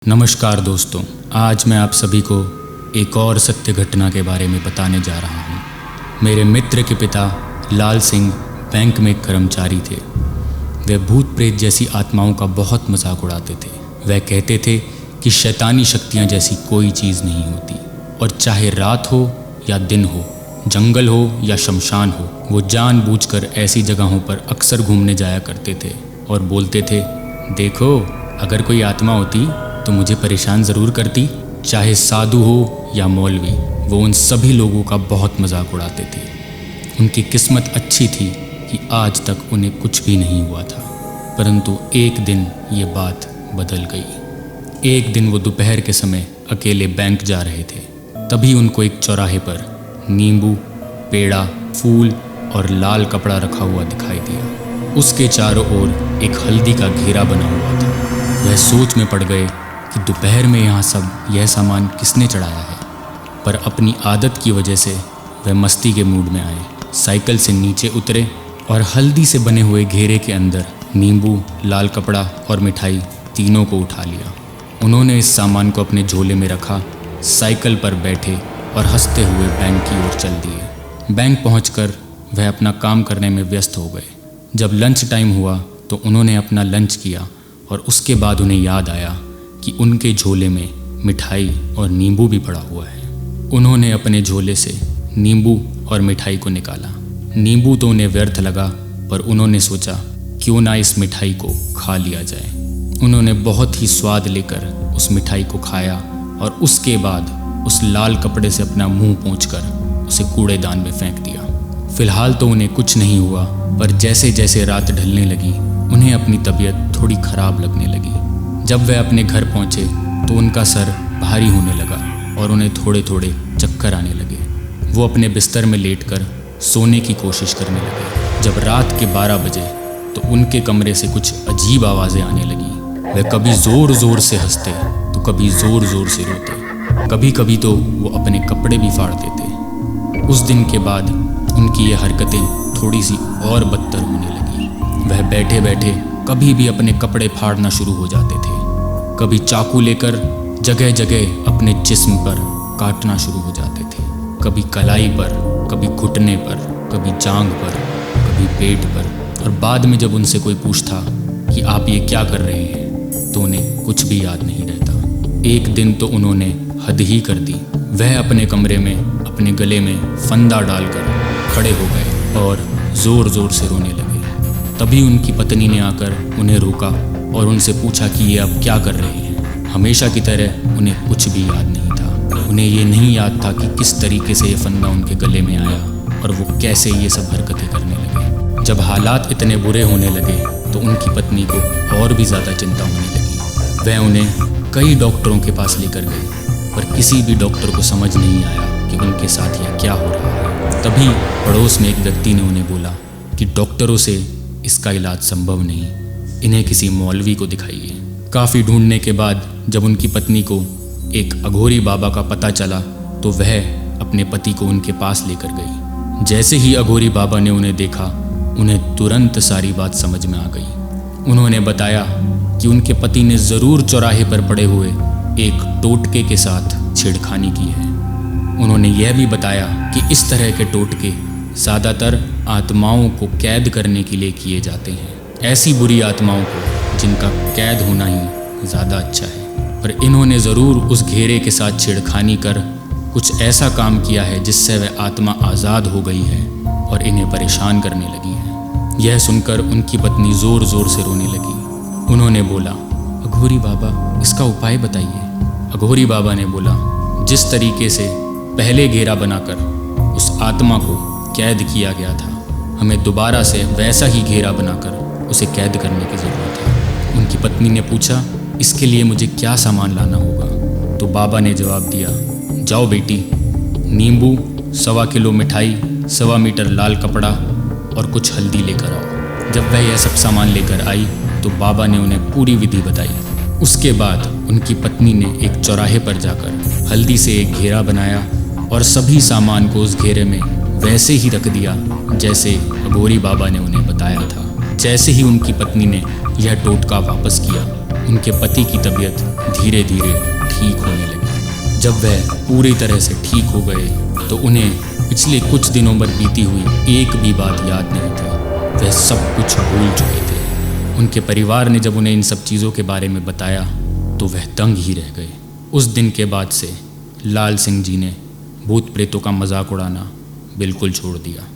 नमस्कार दोस्तों, आज मैं आप सभी को एक और सत्य घटना के बारे में बताने जा रहा हूँ। मेरे मित्र के पिता लाल सिंह बैंक में एक कर्मचारी थे। वे भूत प्रेत जैसी आत्माओं का बहुत मजाक उड़ाते थे। वह कहते थे कि शैतानी शक्तियाँ जैसी कोई चीज़ नहीं होती, और चाहे रात हो या दिन हो, जंगल हो या शमशान हो, वो जानबूझकर ऐसी जगहों पर अक्सर घूमने जाया करते थे और बोलते थे, देखो अगर कोई आत्मा होती तो मुझे परेशान ज़रूर करती। चाहे साधु हो या मौलवी, वो उन सभी लोगों का बहुत मजाक उड़ाते थे। उनकी किस्मत अच्छी थी कि आज तक उन्हें कुछ भी नहीं हुआ था। परंतु एक दिन ये बात बदल गई। एक दिन वो दोपहर के समय अकेले बैंक जा रहे थे। तभी उनको एक चौराहे पर नींबू, पेड़ा, फूल और लाल कपड़ा रखा हुआ दिखाई दिया। उसके चारों ओर एक हल्दी का घेरा बना हुआ था। वह सोच में पड़ गए कि दोपहर में यहाँ सब यह सामान किसने चढ़ाया है। पर अपनी आदत की वजह से वह मस्ती के मूड में आए। साइकिल से नीचे उतरे और हल्दी से बने हुए घेरे के अंदर नींबू, लाल कपड़ा और मिठाई तीनों को उठा लिया। उन्होंने इस सामान को अपने झोले में रखा, साइकिल पर बैठे और हंसते हुए बैंक की ओर चल दिए। बैंक पहुंचकर वह अपना काम करने में व्यस्त हो गए। जब लंच टाइम हुआ तो उन्होंने अपना लंच किया और उसके बाद उन्हें याद आया कि उनके झोले में मिठाई और नींबू भी पड़ा हुआ है। उन्होंने अपने झोले से नींबू और मिठाई को निकाला। नींबू तो उन्हें व्यर्थ लगा, पर उन्होंने सोचा क्यों ना इस मिठाई को खा लिया जाए। उन्होंने बहुत ही स्वाद लेकर उस मिठाई को खाया और उसके बाद उस लाल कपड़े से अपना मुंह पोंछकर उसे कूड़ेदान में फेंक दिया। फिलहाल तो उन्हें कुछ नहीं हुआ, पर जैसे जैसे रात ढलने लगी उन्हें अपनी तबीयत थोड़ी खराब लगने लगी। जब वे अपने घर पहुंचे तो उनका सर भारी होने लगा और उन्हें थोड़े थोड़े चक्कर आने लगे। वो अपने बिस्तर में लेटकर सोने की कोशिश करने लगे। जब रात के 12 बजे तो उनके कमरे से कुछ अजीब आवाज़ें आने लगी। वे कभी ज़ोर ज़ोर से हंसते तो कभी ज़ोर ज़ोर से रोते। कभी कभी तो वो अपने कपड़े भी फाड़ देते। उस दिन के बाद उनकी ये हरकतें थोड़ी सी और बदतर होने लगी। वह बैठे बैठे कभी भी अपने कपड़े फाड़ना शुरू हो जाते थे। कभी चाकू लेकर जगह जगह अपने जिस्म पर काटना शुरू हो जाते थे। कभी कलाई पर, कभी घुटने पर, कभी जांघ पर, कभी पेट पर। और बाद में जब उनसे कोई पूछता कि आप ये क्या कर रहे हैं, तो उन्हें कुछ भी याद नहीं रहता। एक दिन तो उन्होंने हद ही कर दी। वह अपने कमरे में अपने गले में फंदा डालकर खड़े हो गए और ज़ोर ज़ोर से रोने लगे। तभी उनकी पत्नी ने आकर उन्हें रोका और उनसे पूछा कि ये अब क्या कर रहे हैं। हमेशा की तरह उन्हें कुछ भी याद नहीं था। उन्हें ये नहीं याद था कि किस तरीके से ये फंदा उनके गले में आया और वो कैसे ये सब हरकतें करने लगे। जब हालात इतने बुरे होने लगे तो उनकी पत्नी को और भी ज़्यादा चिंता होने लगी। वह उन्हें कई डॉक्टरों के पास लेकर गए, पर किसी भी डॉक्टर को समझ नहीं आया कि उनके साथ यह क्या हो रहा है। तभी पड़ोस में एक व्यक्ति ने उन्हें बोला कि डॉक्टरों से इसका इलाज संभव नहीं, इन्हें किसी मौलवी को दिखाइए। काफ़ी ढूंढने के बाद जब उनकी पत्नी को एक अघोरी बाबा का पता चला तो वह अपने पति को उनके पास लेकर गई। जैसे ही अघोरी बाबा ने उन्हें देखा, उन्हें तुरंत सारी बात समझ में आ गई। उन्होंने बताया कि उनके पति ने ज़रूर चौराहे पर पड़े हुए एक टोटके के साथ छेड़खानी की है। उन्होंने यह भी बताया कि इस तरह के टोटके ज़्यादातर आत्माओं को कैद करने के लिए किए जाते हैं। ऐसी बुरी आत्माओं को जिनका कैद होना ही ज़्यादा अच्छा है। पर इन्होंने ज़रूर उस घेरे के साथ छेड़खानी कर कुछ ऐसा काम किया है जिससे वह आत्मा आज़ाद हो गई है और इन्हें परेशान करने लगी है। यह सुनकर उनकी पत्नी ज़ोर ज़ोर से रोने लगी। उन्होंने बोला, अघोरी बाबा इसका उपाय बताइए। अघोरी बाबा ने बोला, जिस तरीके से पहले घेरा बनाकर उस आत्मा को कैद किया गया था, हमें दोबारा से वैसा ही घेरा बनाकर उसे कैद करने की ज़रूरत है। उनकी पत्नी ने पूछा, इसके लिए मुझे क्या सामान लाना होगा? तो बाबा ने जवाब दिया, जाओ बेटी, नींबू, 1.25 किलो मिठाई, 1.25 मीटर लाल कपड़ा और कुछ हल्दी लेकर आओ। जब वह यह सब सामान लेकर आई तो बाबा ने उन्हें पूरी विधि बताई। उसके बाद उनकी पत्नी ने एक चौराहे पर जाकर हल्दी से एक घेरा बनाया और सभी सामान को उस घेरे में वैसे ही रख दिया जैसे अघोरी बाबा ने उन्हें बताया था। जैसे ही उनकी पत्नी ने यह टोटका वापस किया, उनके पति की तबीयत धीरे धीरे ठीक होने लगी। जब वह पूरी तरह से ठीक हो गए तो उन्हें पिछले कुछ दिनों पर बीती हुई एक भी बात याद नहीं थी। वह सब कुछ भूल चुके थे। उनके परिवार ने जब उन्हें इन सब चीज़ों के बारे में बताया तो वह दंग ही रह गए। उस दिन के बाद से लाल सिंह जी ने भूत प्रेतों का मजाक उड़ाना बिल्कुल छोड़ दिया।